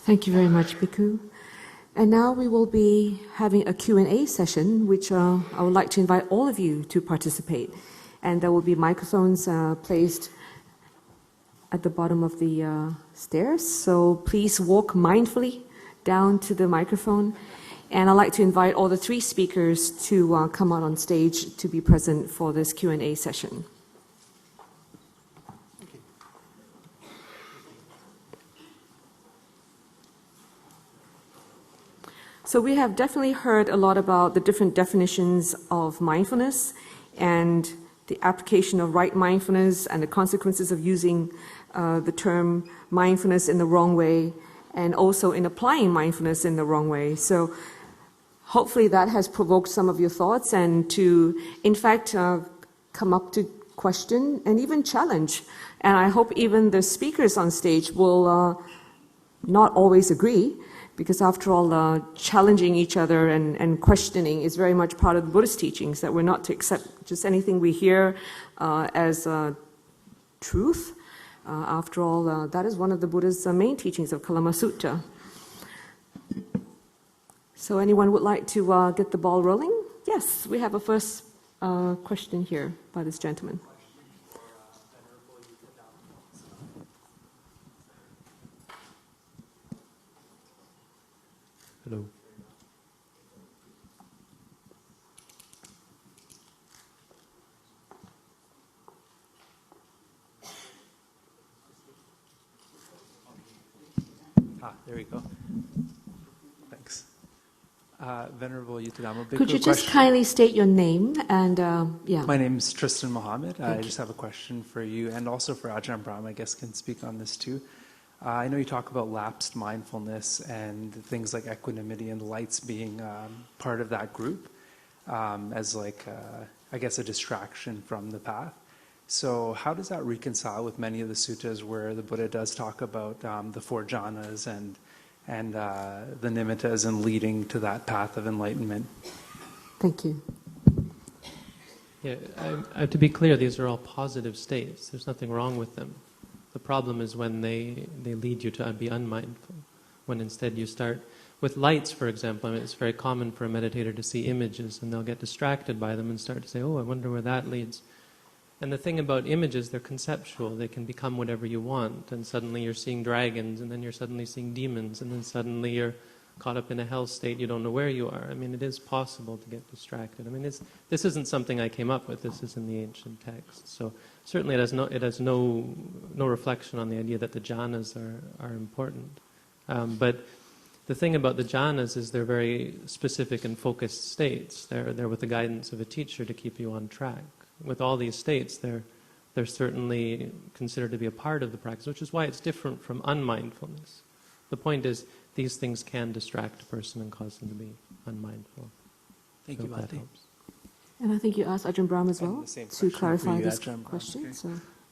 Thank you very much, Bhikkhu. And now we will be having a Q&A session, which I would like to invite all of you to participate. And there will be microphones placed at the bottom of the stairs. So please walk mindfully down to the microphone. And I'd like to invite all the three speakers to come out on stage to be present for this Q&A session. So we have definitely heard a lot about the different definitions of mindfulness and the application of right mindfulness and the consequences of using the term mindfulness in the wrong way, and also in applying mindfulness in the wrong way. So hopefully that has provoked some of your thoughts and to, in fact, come up to question and even challenge. And I hope even the speakers on stage will not always agree, because after all, challenging each other and questioning is very much part of the Buddhist teachings, that we're not to accept just anything we hear as truth. After all, that is one of the Buddha's main teachings of Kalama Sutta. So anyone would like to get the ball rolling? Yes, we have a first question here by this gentleman. Hello. There we go. Thanks. Venerable Yuttadhammo Bhikkhu. Could you just kindly state your name and, yeah. My name is Tristan Mohammed. I just have a question for you and also for Ajahn Brahm, I guess, can speak on this too. I know you talk about lapsed mindfulness and things like equanimity and lights being part of that group as like, I guess, a distraction from the path. So how does that reconcile with many of the suttas where the Buddha does talk about the four jhanas and the nimittas and leading to that path of enlightenment? Thank you. Yeah, to be clear, these are all positive states. There's nothing wrong with them. The problem is when they lead you to be unmindful, when instead you start with lights, for example. I mean, it's very common for a meditator to see images and they'll get distracted by them and start to say, oh, I wonder where that leads. And the thing about images, they're conceptual. They can become whatever you want, and suddenly you're seeing dragons, and then you're suddenly seeing demons, and then suddenly you're caught up in a hell state, you don't know where you are. I mean, it is possible to get distracted. I mean, this isn't something I came up with. This is in the ancient texts. So certainly it has no reflection on the idea that the jhanas are important. But the thing about the jhanas is they're very specific and focused states. They're with the guidance of a teacher to keep you on track. With all these states, they're certainly considered to be a part of the practice, which is why it's different from unmindfulness. The point is, these things can distract a person and cause them to be unmindful. Thank you, Bhante. And I think you asked Ajahn Brahm as well to clarify this question. Okay. So.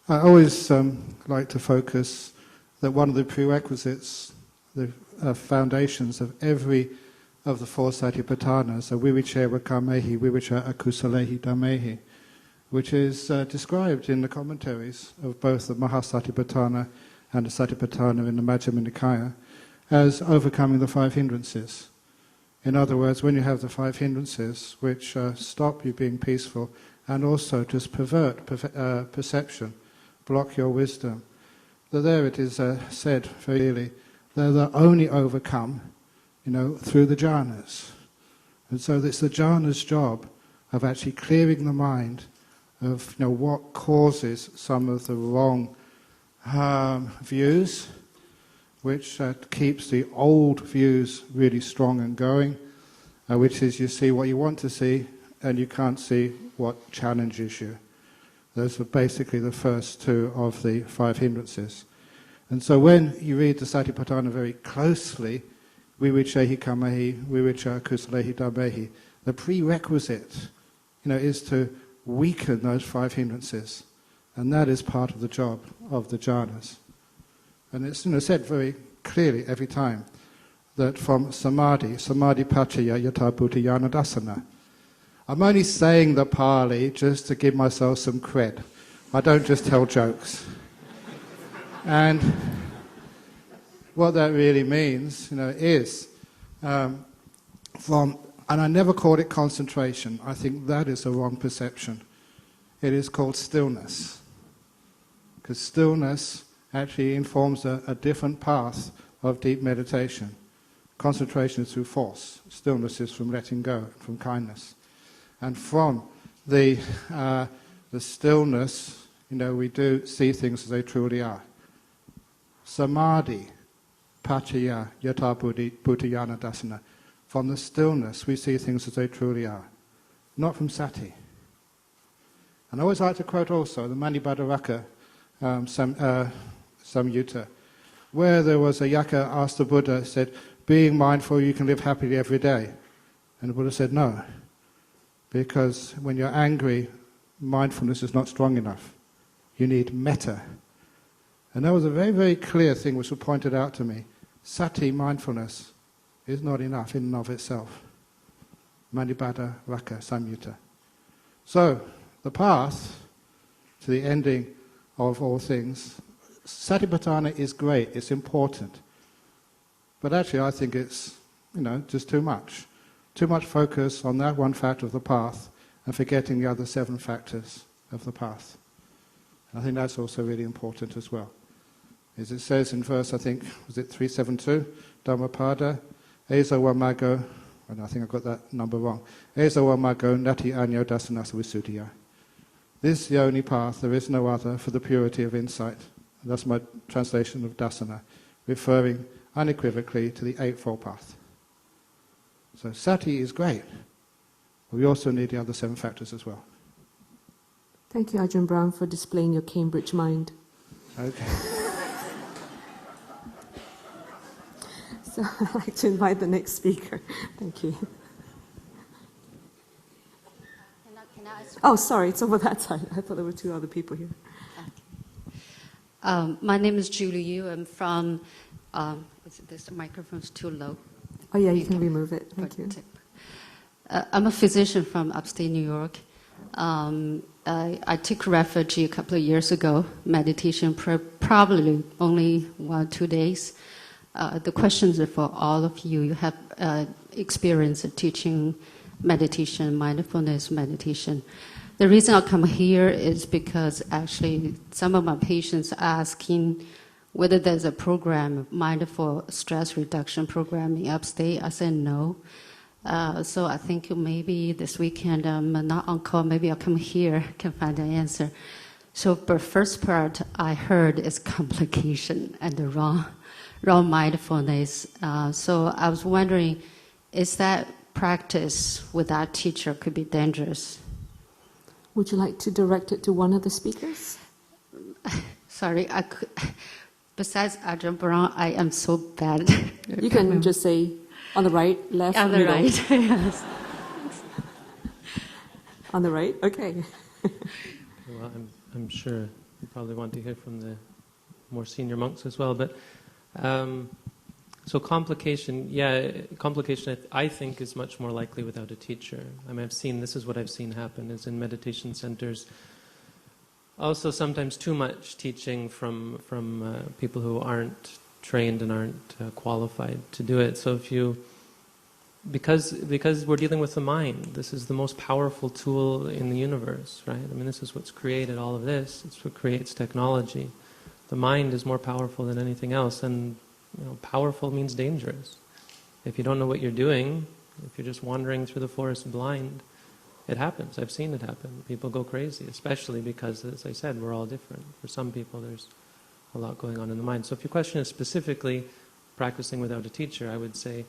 I always like to focus that one of the prerequisites, the foundations of every of the four satipatthanas are vivicaya kamehi, vivicaya akusalehi dhammehi, which is described in the commentaries of both the Maha Satipatthana and the Satipatthana in the Majjhima Nikaya as overcoming the five hindrances. In other words, when you have the five hindrances which stop you being peaceful and also just pervert perception, block your wisdom, that there it is said very clearly, they're only overcome, through the jhanas. And so it's the jhana's job of actually clearing the mind of what causes some of the wrong views, which keeps the old views really strong and going, which is you see what you want to see and you can't see what challenges you. Those are basically the first two of the five hindrances. And so when you read the Satipatthana very closely, vivicaya kamehi, vivicaya akusalehi dhammehi, the prerequisite is to weaken those five hindrances. And that is part of the job of the jhanas. And it's said very clearly every time that from samadhi pachaya yata bhutayana dasana. I'm only saying the Pali just to give myself some cred. I don't just tell jokes. And what that really means, is from, and I never called it concentration. I think that is a wrong perception. It is called stillness, because stillness actually informs a different path of deep meditation. Concentration is through force. Stillness is from letting go, from kindness. And from the stillness, we do see things as they truly are. Samadhi, paccaya, yata buddhayana dasana. From the stillness, we see things as they truly are, not from sati. And I always like to quote also the Manibhadravaka Samyutta, where there was a yaka asked the Buddha, said, being mindful you can live happily every day. And the Buddha said no, because when you're angry, mindfulness is not strong enough. You need metta. And that was a very, very clear thing which was pointed out to me. Sati, mindfulness, is not enough in and of itself. Manibhadravaka Samyutta. So, the path to the ending of all things, Satipatthana is great, it's important. But actually I think it's, just too much. Too much focus on that one factor of the path and forgetting the other 7 factors of the path. And I think that's also really important as well. As it says in verse, I think, was it 372? Dhammapada, Esa wamago, and I think I got that number wrong. Esa wamago nati anyo dasanasa visuddhiya. This is the only path, there is no other, for the purity of insight. And that's my translation of dasana, referring unequivocally to the Eightfold Path. So sati is great, but we also need the other 7 factors as well. Thank you, Ajahn Brahm, for displaying your Cambridge mind. Okay. So I'd like to invite the next speaker. Thank you. Can I ask? Oh, sorry, it's over that side. I thought there were 2 other people here. My name is Julie Yu. I'm from, this microphone's too low. Oh yeah, you can remove it. Thank you. I'm a physician from upstate New York. I took refuge a couple of years ago, meditation, probably only 1 or 2 days. The questions are for all of you. You have experience of teaching meditation, mindfulness meditation. The reason I come here is because actually some of my patients are asking whether there's a program, mindful stress reduction program in upstate. I said no. So I think maybe this weekend I'm not on call, maybe I'll come here, can find an answer. So the first part I heard is complication and the wrong mindfulness. So I was wondering, is that practice without teacher could be dangerous? Would you like to direct it to one of the speakers? Sorry, besides Ajahn Brahm, I am so bad. You can just say on the right, left, on the middle. right, yes. On the right, okay. Well, I'm sure you probably want to hear from the more senior monks as well, but so complication I think is much more likely without a teacher. I mean, this is what I've seen happen, is in meditation centers. Also sometimes too much teaching from people who aren't trained and aren't qualified to do it. So because we're dealing with the mind, this is the most powerful tool in the universe, right? I mean, this is what's created all of this. It's what creates technology. The mind is more powerful than anything else, and powerful means dangerous. If you don't know what you're doing, if you're just wandering through the forest blind, it happens. I've seen it happen. People go crazy, especially because, as I said, we're all different. For some people, there's a lot going on in the mind. So if your question is specifically practicing without a teacher, I would say,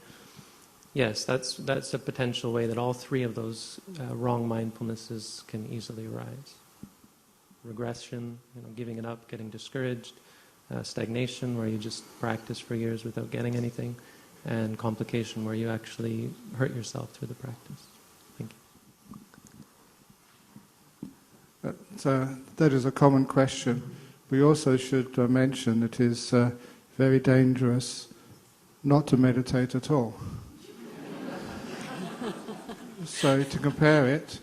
yes, that's a potential way that all 3 of those wrong mindfulnesses can easily arise. Regression, giving it up, getting discouraged, stagnation, where you just practice for years without getting anything, and complication, where you actually hurt yourself through the practice. Thank you. That is a common question. We also should mention it is very dangerous not to meditate at all. So to compare it,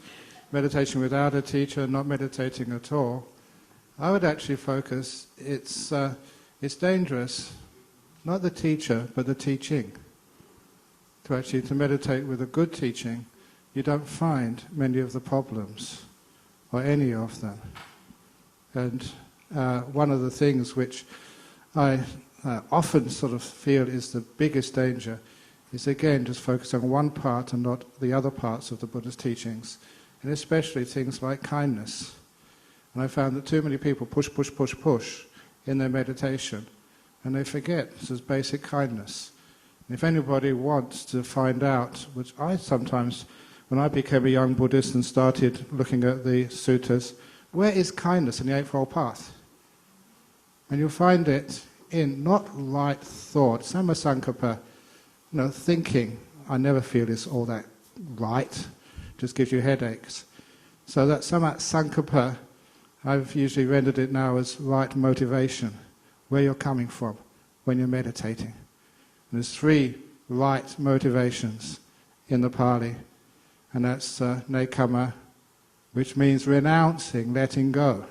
meditation without a teacher, not meditating at all, I would actually focus, it's dangerous not the teacher, but the teaching. To meditate with a good teaching, you don't find many of the problems, or any of them. And one of the things which I often sort of feel is the biggest danger is, again, just focus on one part and not the other parts of the Buddha's teachings, and especially things like kindness. And I found that too many people push in their meditation, and they forget this basic kindness. And if anybody wants to find out, which I sometimes, when I became a young Buddhist and started looking at the suttas, where is kindness in the Eightfold Path? And you'll find it in not right thought, sammasankappa, thinking, I never feel is all that right, just gives you headaches. So that sammasankappa, I've usually rendered it now as right motivation, where you're coming from when you're meditating. And there's 3 right motivations in the Pali, and that's nekama, which means renouncing, letting go.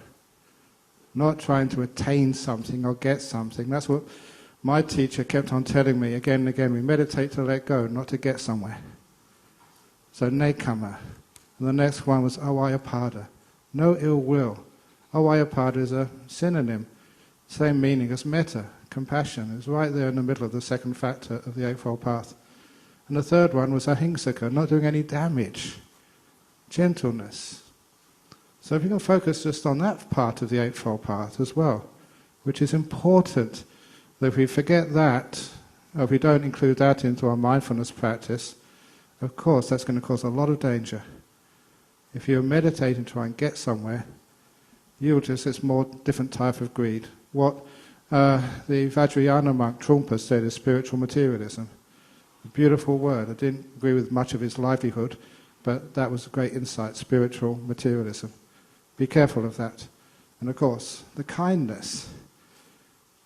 Not trying to attain something or get something. That's what my teacher kept on telling me again and again. We meditate to let go, not to get somewhere. So nekama. And the next one was avyapada, no ill will. Avyapada is a synonym, same meaning as metta, compassion. It's right there in the middle of the second factor of the Eightfold Path. And the third one was ahingsaka, not doing any damage, gentleness. So if you can focus just on that part of the Eightfold Path as well, which is important, that if we forget that, or if we don't include that into our mindfulness practice, of course that's going to cause a lot of danger. If you're meditating to try and get somewhere, it's more different type of greed. What the Vajrayana monk Trungpa said is spiritual materialism. A beautiful word. I didn't agree with much of his livelihood, but that was a great insight, spiritual materialism. Be careful of that. And of course, the kindness.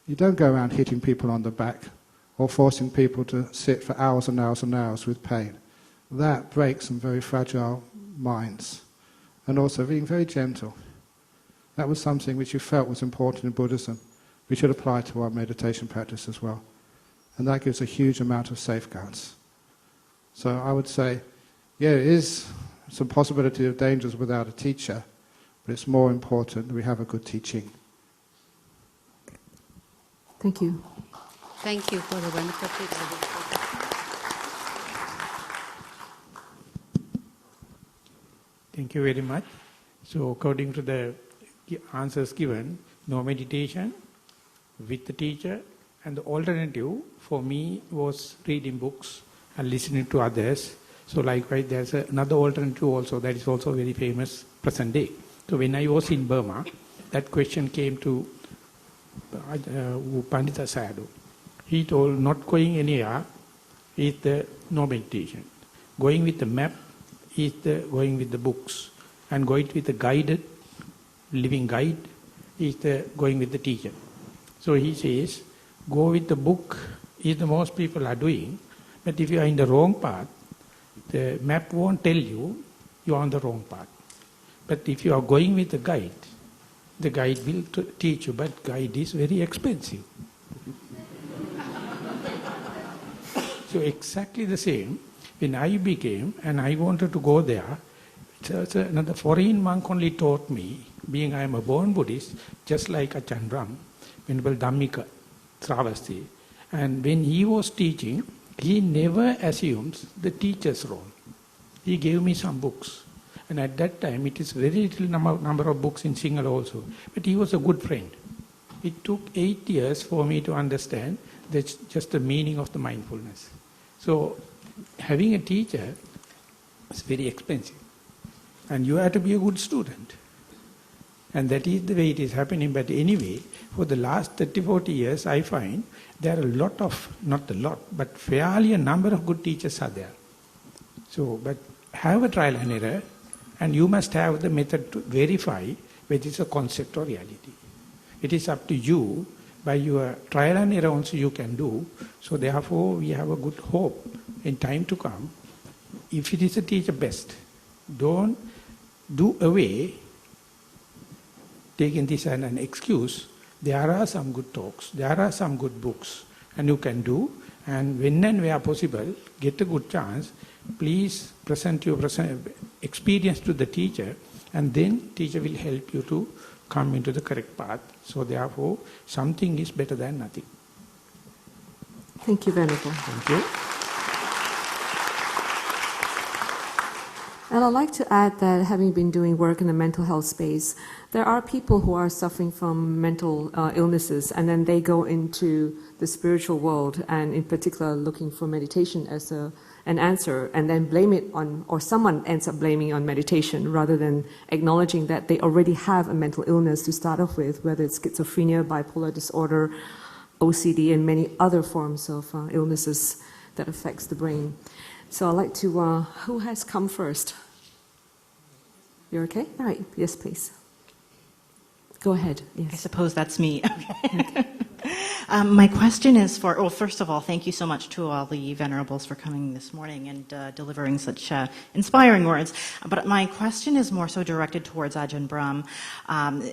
You don't go around hitting people on the back or forcing people to sit for hours and hours and hours with pain. That breaks some very fragile minds. And also being very gentle. That was something which you felt was important in Buddhism. We should apply to our meditation practice as well. And that gives a huge amount of safeguards. So I would say, yeah, it is some possibility of dangers without a teacher, but it's more important that we have a good teaching. Thank you. Thank you for the wonderful teaching. Thank you very much. So according to the answers given, no meditation, with the teacher, and the alternative for me was reading books and listening to others. So likewise there's another alternative also that is also very famous present day. So when I was in Burma, that question came to Pandita Sayadaw. He told not going anywhere is the no meditation. Going with the map is the going with the books. And going with the guided, living guide is the going with the teacher. So he says, go with the book is the most people are doing, but if you are in the wrong path, the map won't tell you you are on the wrong path. But if you are going with the guide will teach you, but guide is very expensive. So exactly the same, when I became, and I wanted to go there, another foreign monk only taught me, being I am a born Buddhist, just like Ajahn Brahm, Venerable Dhammika Travasti. And when he was teaching, he never assumes the teacher's role. He gave me some books. And at that time, it is very little number of books in Sinhala also. But he was a good friend. It took 8 years for me to understand that's just the meaning of the mindfulness. So, having a teacher is very expensive. And you have to be a good student. And that is the way it is happening. But anyway, for the last 30-40 years, I find there are a lot of, not a lot, but fairly a number of good teachers are there. So, but have a trial and error, and you must have the method to verify whether it's a concept or reality. It is up to you. By your trial and error also you can do. So therefore, we have a good hope in time to come. If it is a teacher, best. Don't do away taking this as an excuse. There are some good talks, there are some good books, and you can do. And when and where possible, get a good chance. Please present your experience to the teacher, and then teacher will help you to come into the correct path. So therefore, something is better than nothing. Thank you, Venerable. Thank you. And I'd like to add that having been doing work in the mental health space, there are people who are suffering from mental illnesses, and then they go into the spiritual world, and in particular looking for meditation as an answer, and then blame it on, or someone ends up blaming on meditation rather than acknowledging that they already have a mental illness to start off with, whether it's schizophrenia, bipolar disorder, OCD, and many other forms of illnesses that affects the brain. So I'd like to, who has come first? You're okay? All right, yes, please. Go ahead. Yes. I suppose that's me. My question is for, well, first of all, thank you so much to all the Venerables for coming this morning and delivering such inspiring words. But my question is more so directed towards Ajahn Brahm.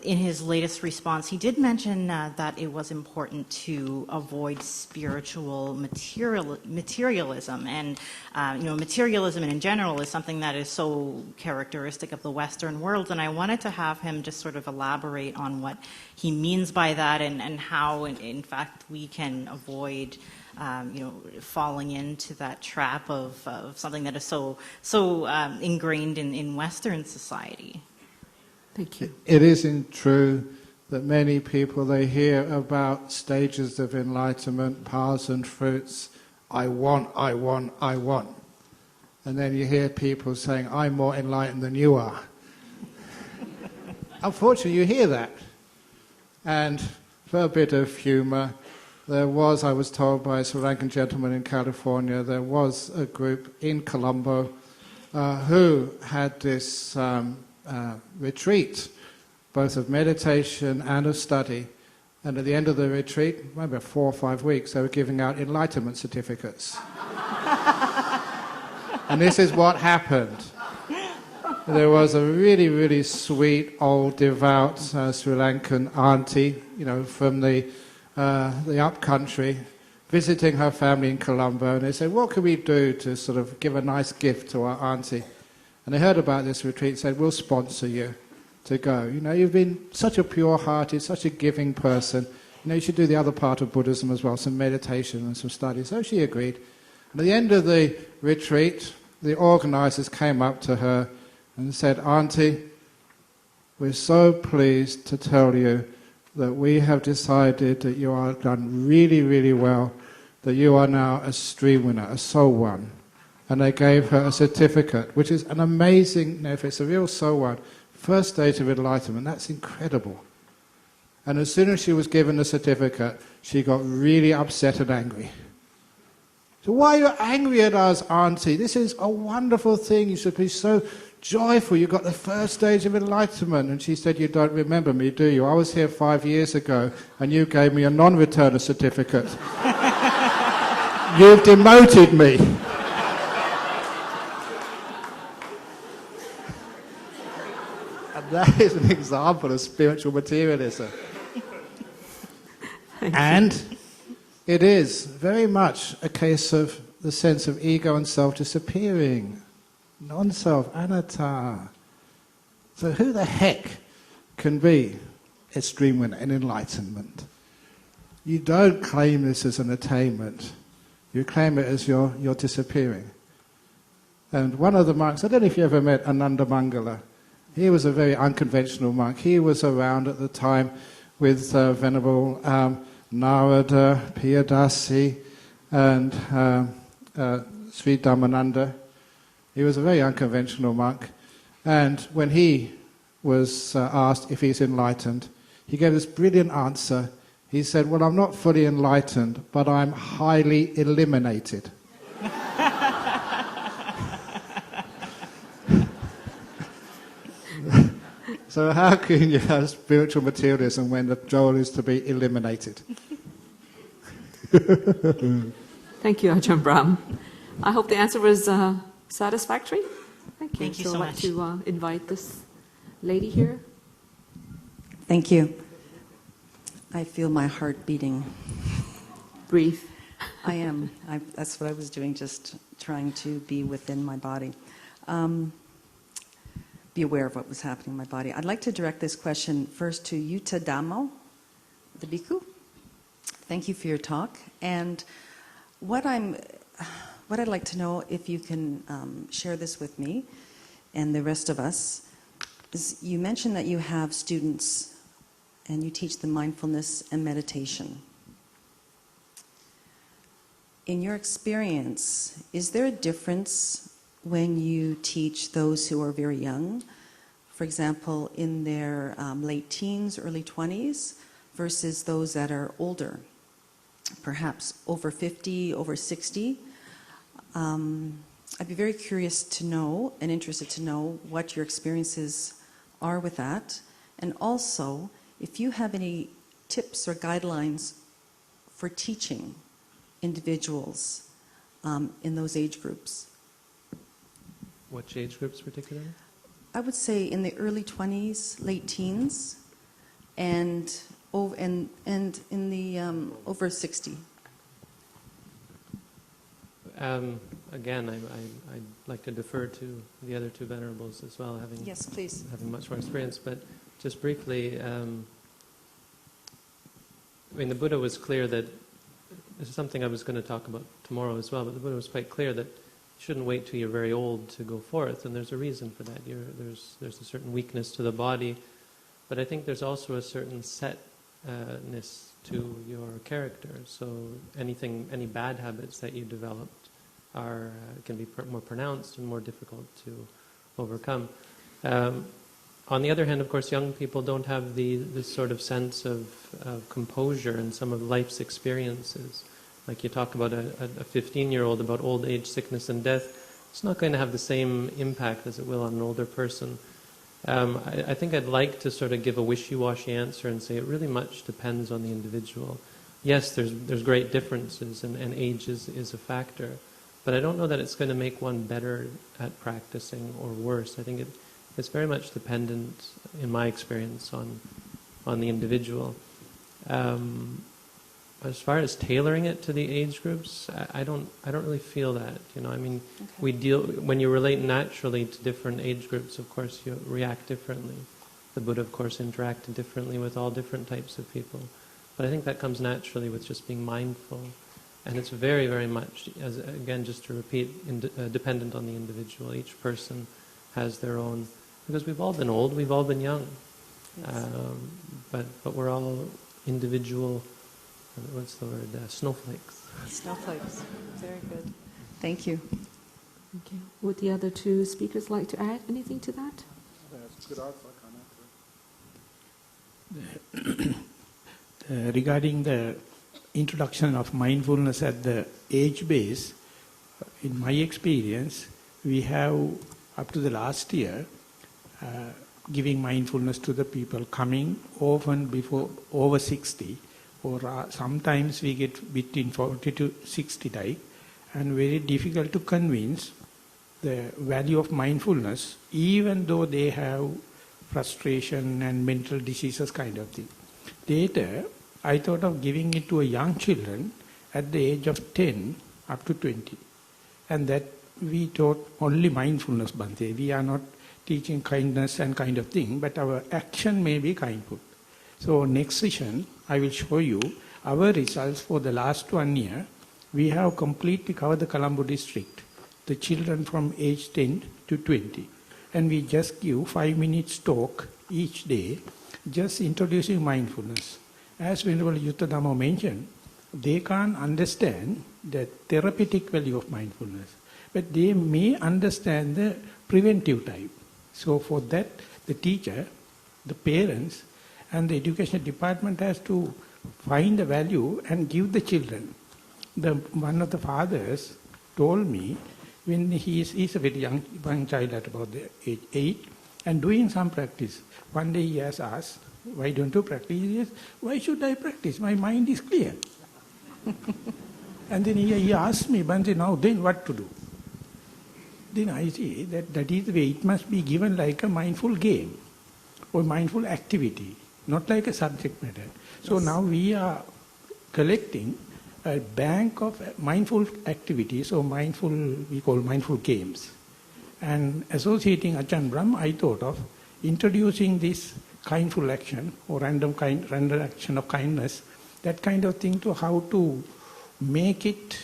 In his latest response, he did mention that it was important to avoid spiritual materialism. And, materialism in general is something that is so characteristic of the Western world. And I wanted to have him just sort of elaborate on what he means by that, and how, in fact, we can avoid, falling into that trap of something that is so ingrained in Western society. Thank you. It isn't true that many people, they hear about stages of enlightenment, paths and fruits. I want. And then you hear people saying, I'm more enlightened than you are. Unfortunately, you hear that. And for a bit of humor, I was told by a Sri Lankan gentleman in California, there was a group in Colombo who had this retreat, both of meditation and of study. And at the end of the retreat, maybe 4 or 5 weeks, they were giving out enlightenment certificates. And this is what happened. There was a really, really sweet, old, devout Sri Lankan auntie, from the upcountry, visiting her family in Colombo, and they said, what can we do to sort of give a nice gift to our auntie? And they heard about this retreat and said, we'll sponsor you to go. You've been such a pure-hearted, such a giving person. You should do the other part of Buddhism as well, some meditation and some study. So she agreed. And at the end of the retreat, the organizers came up to her and said, Auntie, we're so pleased to tell you that we have decided that you are done really, really well, that you are now a stream winner, a soul one. And they gave her a certificate, which is an amazing, if it's a real soul one, first stage of enlightenment, that's incredible. And as soon as she was given the certificate, she got really upset and angry. So why are you angry at us, Auntie? This is a wonderful thing. You should be so joyful. You got the first stage of enlightenment. And she said, you don't remember me, do you? I was here 5 years ago, and you gave me a non-returner certificate. You've demoted me. And that is an example of spiritual materialism. And it is very much a case of the sense of ego and self disappearing. Non-self, anatta. So who the heck can be a stream winner in enlightenment? You don't claim this as an attainment. You claim it as you're disappearing. And one of the monks, I don't know if you ever met Ananda Mangala. He was a very unconventional monk. He was around at the time with Venerable Narada, Piyadasi, and Sri Dhammananda. He was a very unconventional monk. And when he was asked if he's enlightened, he gave this brilliant answer. He said, well, I'm not fully enlightened, but I'm highly eliminated. So how can you have spiritual materialism when the goal is to be eliminated? Thank you, Ajahn Brahm. I hope the answer was satisfactory. Thank you. Thank you so I'd like much. to invite this lady here. Thank you. I feel my heart beating. Breathe. I am. That's what I was doing, just trying to be within my body. Be aware of what was happening in my body. I'd like to direct this question first to Yuttadhammo, the Bhikkhu. Thank you for your talk. And what I'd like to know, if you can share this with me and the rest of us, is you mentioned that you have students and you teach them mindfulness and meditation. In your experience, is there a difference when you teach those who are very young, for example, in their late teens, early 20s, versus those that are older, perhaps over 50, over 60? I'd be very curious to know and interested to know what your experiences are with that, and also if you have any tips or guidelines for teaching individuals in those age groups. Which age groups particularly? I would say in the early 20s, late teens, and in the over 60. Again, I'd like to defer to the other two venerables as well, Yes, please. having much more experience. But just briefly, I mean, the Buddha was clear that, this is something I was going to talk about tomorrow as well, but the Buddha was quite clear that you shouldn't wait till you're very old to go forth, and there's a reason for that. There's a certain weakness to the body, but I think there's also a certain setness to your character. So any bad habits that you developed can be more pronounced and more difficult to overcome. On the other hand, of course, young people don't have this sort of sense of composure in some of life's experiences. Like you talk about a 15-year-old about old age, sickness and death, it's not going to have the same impact as it will on an older person. I think I'd like to sort of give a wishy-washy answer and say it really much depends on the individual. Yes, there's great differences, and age is a factor, but I don't know that it's going to make one better at practicing or worse. I think it's very much dependent, in my experience, on the individual. As far as tailoring it to the age groups, I don't really feel that. I mean, okay. When you relate naturally to different age groups, of course, you react differently. The Buddha, of course, interacted differently with all different types of people. But I think that comes naturally with just being mindful. And it's very, very much, again, just to repeat, dependent on the individual. Each person has their own, because we've all been old, we've all been young. Yes. But we're all individual, what's the word, snowflakes. Snowflakes, very good. Thank you. Okay. Would the other two speakers like to add anything to that? That's a good answer. Regarding the introduction of mindfulness at the age base, in my experience, we have, up to the last year, giving mindfulness to the people coming often before over 60, or sometimes we get between 40 to 60 type, and very difficult to convince the value of mindfulness, even though they have frustration and mental diseases kind of thing. Later, I thought of giving it to a young children at the age of 10 up to 20. And that we taught only mindfulness, Bhante. We are not teaching kindness and kind of thing, but our action may be kindful. So next session, I will show you our results for the last 1 year. We have completely covered the Colombo district, the children from age 10 to 20. And we just give 5 minutes talk each day, just introducing mindfulness. As Venerable Yuttadhammo mentioned, they can't understand the therapeutic value of mindfulness, but they may understand the preventive type. So for that, the teacher, the parents, and the education department has to find the value and give the children. One of the fathers told me, when he's a very young child at about the age 8, and doing some practice. One day he has asked, why don't you practice? He says, why should I practice? My mind is clear. And then he asked me, Bhante, now then what to do? Then I say that is the way it must be given like a mindful game or mindful activity, not like a subject matter. So yes. Now we are collecting a bank of mindful activities or we call mindful games. And associating Ajahn Brahm, I thought of introducing this kindful action or random action of kindness, that kind of thing, to how to make it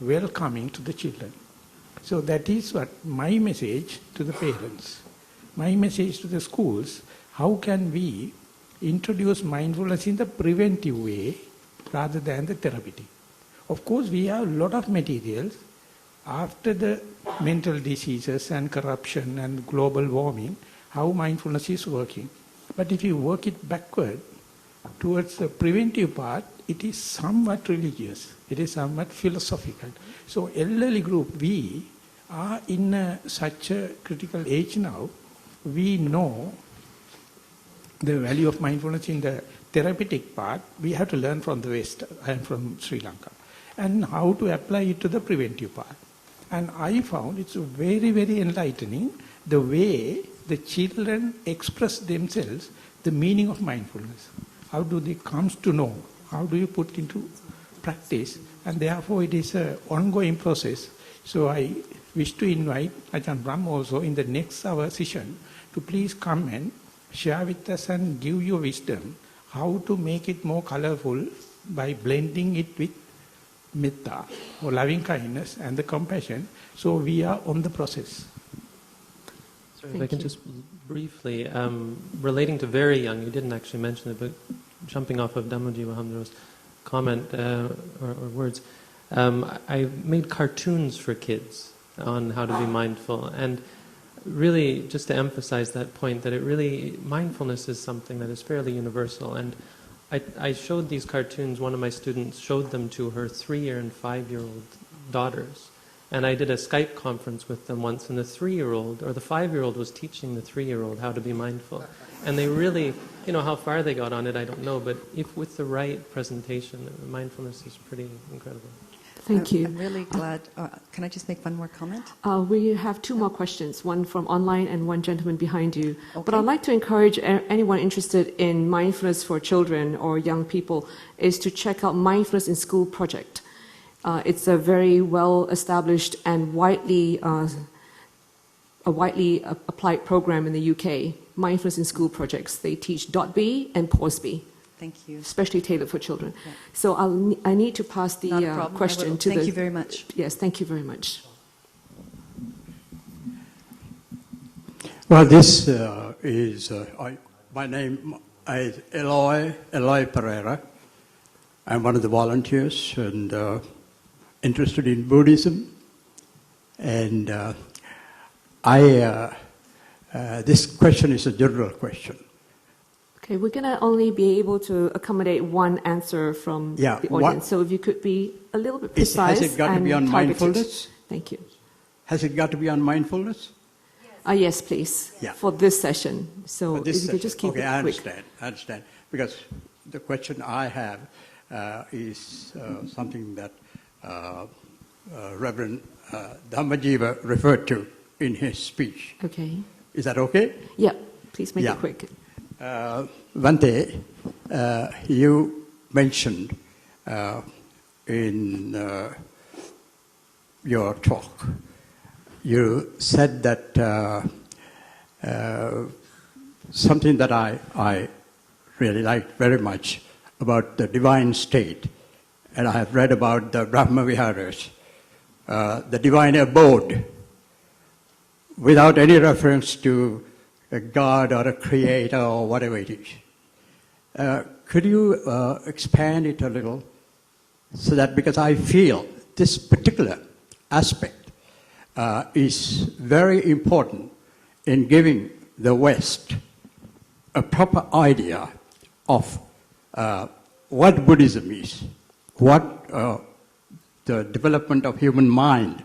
welcoming to the children. So that is what my message to the parents, my message to the schools. How can we introduce mindfulness in the preventive way rather than the therapeutic? Of course, we have a lot of materials after the mental diseases and corruption and global warming, how mindfulness is working. But if you work it backward towards the preventive part, it is somewhat religious, it is somewhat philosophical. So elderly group, we are in such a critical age now, we know the value of mindfulness in the therapeutic part. We have to learn from the West. I am from Sri Lanka. And how to apply it to the preventive part. And I found it's very, very enlightening the way the children express themselves the meaning of mindfulness. How do they come to know? How do you put into practice? And therefore it is an ongoing process. So I wish to invite Ajahn Brahm also in the next hour session to please come and share with us and give your wisdom how to make it more colorful by blending it with metta or loving kindness and the compassion. So we are on the process. Sorry, if I can just briefly, relating to very young, you didn't actually mention it, but jumping off of Dhammajīva Mahā's comment or words, I made cartoons for kids on how to be mindful, and really just to emphasize that point, that it really, mindfulness is something that is fairly universal. And I showed these cartoons, one of my students showed them to her 3-year and 5-year-old daughters. And I did a Skype conference with them once, and the 3-year-old, or the 5-year-old was teaching the 3-year-old how to be mindful. And they really, how far they got on it, I don't know, but if with the right presentation, mindfulness is pretty incredible. Thank you. I'm really glad. Can I just make one more comment? We have 2 more questions, one from online and one gentleman behind you. Okay. But I'd like to encourage anyone interested in mindfulness for children or young people is to check out Mindfulness in School project. It's a very well-established and widely applied program in the UK, Mindfulness in School projects. They teach .B and Pause B. Thank you. Especially tailored for children. Yeah. So I need to pass the question to Thank you very much. Yes, thank you very much. Well, this is, my name is Eloy Pereira. I'm one of the volunteers and interested in Buddhism. And this question is a general question. Okay, we're going to only be able to accommodate one answer from the audience. So if you could be a little bit precise. Has it got to be on mindfulness? Thank you. Has it got to be on mindfulness? Yes, please. Yeah. For this session. So if you could just keep it quick. I understand. Because the question I have is something that Reverend Dhammajīva referred to in his speech. Okay. Is that okay? Yeah, please make it quick. One day, you mentioned in your talk, you said that something that I really liked very much about the divine state, and I have read about the Brahma Viharas, the divine abode, without any reference to a God or a creator or whatever it is. Could you expand it a little so that, because I feel this particular aspect is very important in giving the West a proper idea of what Buddhism is, what the development of human mind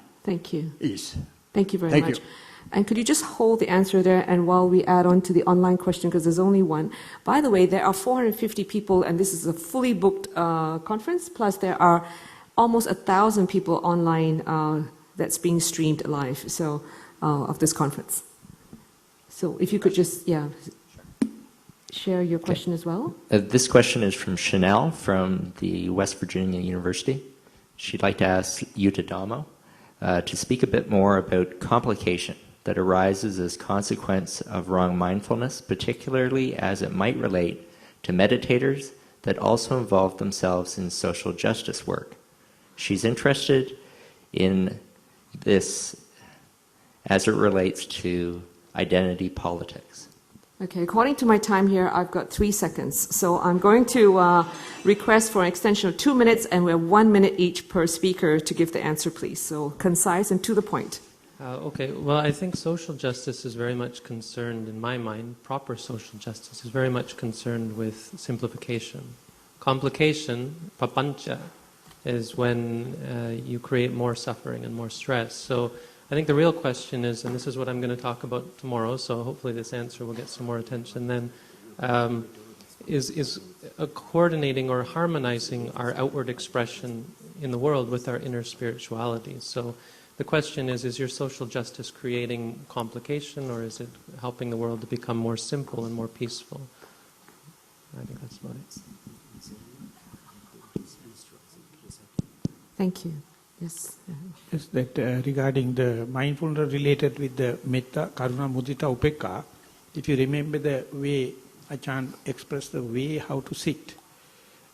is. Thank you very much. And could you just hold the answer there, and while we add on to the online question, because there's only one. By the way, there are 450 people, and this is a fully booked conference, plus there are almost 1,000 people online that's being streamed live, so of this conference. So if you could just, share your question as well. This question is from Chanel from the West Virginia University. She'd like to ask Yuttadhammo to speak a bit more about complication that arises as consequence of wrong mindfulness, particularly as it might relate to meditators that also involve themselves in social justice work. She's interested in this as it relates to identity politics. Okay, according to my time here, I've got 3 seconds. So I'm going to request for an extension of 2 minutes, and we're 1 minute each per speaker to give the answer, please. So concise and to the point. Okay, well, I think social justice is very much concerned, in my mind, proper social justice is very much concerned with simplification. Complication, papancha, is when you create more suffering and more stress. So I think the real question is, and this is what I'm going to talk about tomorrow, so hopefully this answer will get some more attention then, is coordinating or harmonizing our outward expression in the world with our inner spirituality. So the question is your social justice creating complication, or is it helping the world to become more simple and more peaceful? I think that's about it. Thank you. Yes. Yes, that regarding the mindfulness related with the metta, karuna, mudita, upekka, if you remember the way Ajahn expressed the way how to sit,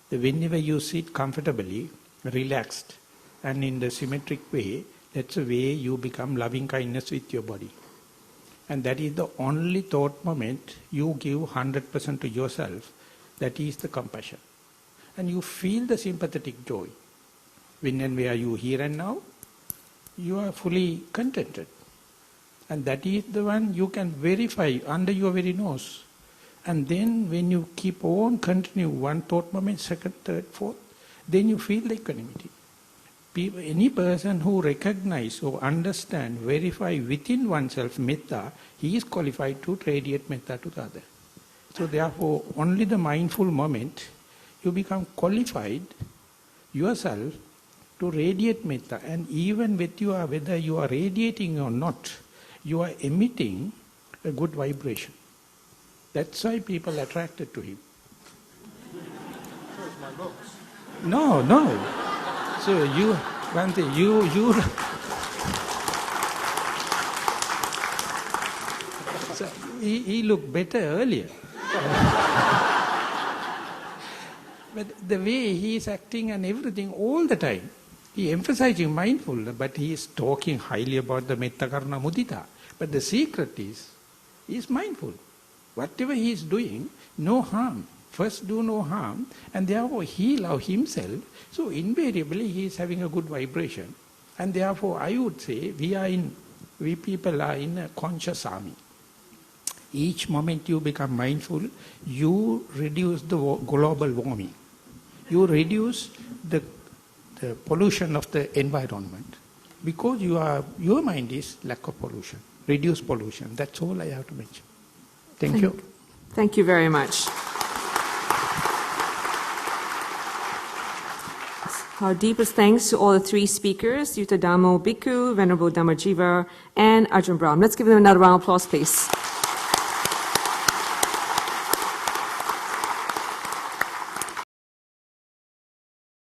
whenever you sit comfortably, relaxed, and in the symmetric way, that's the way you become loving kindness with your body. And that is the only thought moment you give 100% to yourself, that is the compassion. And you feel the sympathetic joy. When and where you here and now, you are fully contented. And that is the one you can verify under your very nose. And then when you keep on continue one thought moment, second, third, fourth, then you feel the equanimity. Any person who recognize or understand, verify within oneself metta, he is qualified to radiate metta to the other. So therefore, only the mindful moment, you become qualified yourself to radiate metta. And even with you are, whether you are radiating or not, you are emitting a good vibration. That's why people are attracted to him. No. So you, one thing, you so he looked better earlier. But the way he is acting and everything all the time, he emphasizing mindful, but he is talking highly about the metta, karuna, mudita. But the secret is, he is mindful. Whatever he is doing, no harm. First do no harm, and therefore he loves himself. So invariably he is having a good vibration. And therefore I would say we people are in a conscious army. Each moment you become mindful, you reduce the global warming. You reduce the pollution of the environment. Because your mind is lack of pollution. Reduce pollution. That's all I have to mention. Thank you. Thank you very much. Our deepest thanks to all the 3 speakers, Yuttadhammo Bhikkhu, Venerable Dhammajīva, and Ajahn Brahm. Let's give them another round of applause, please.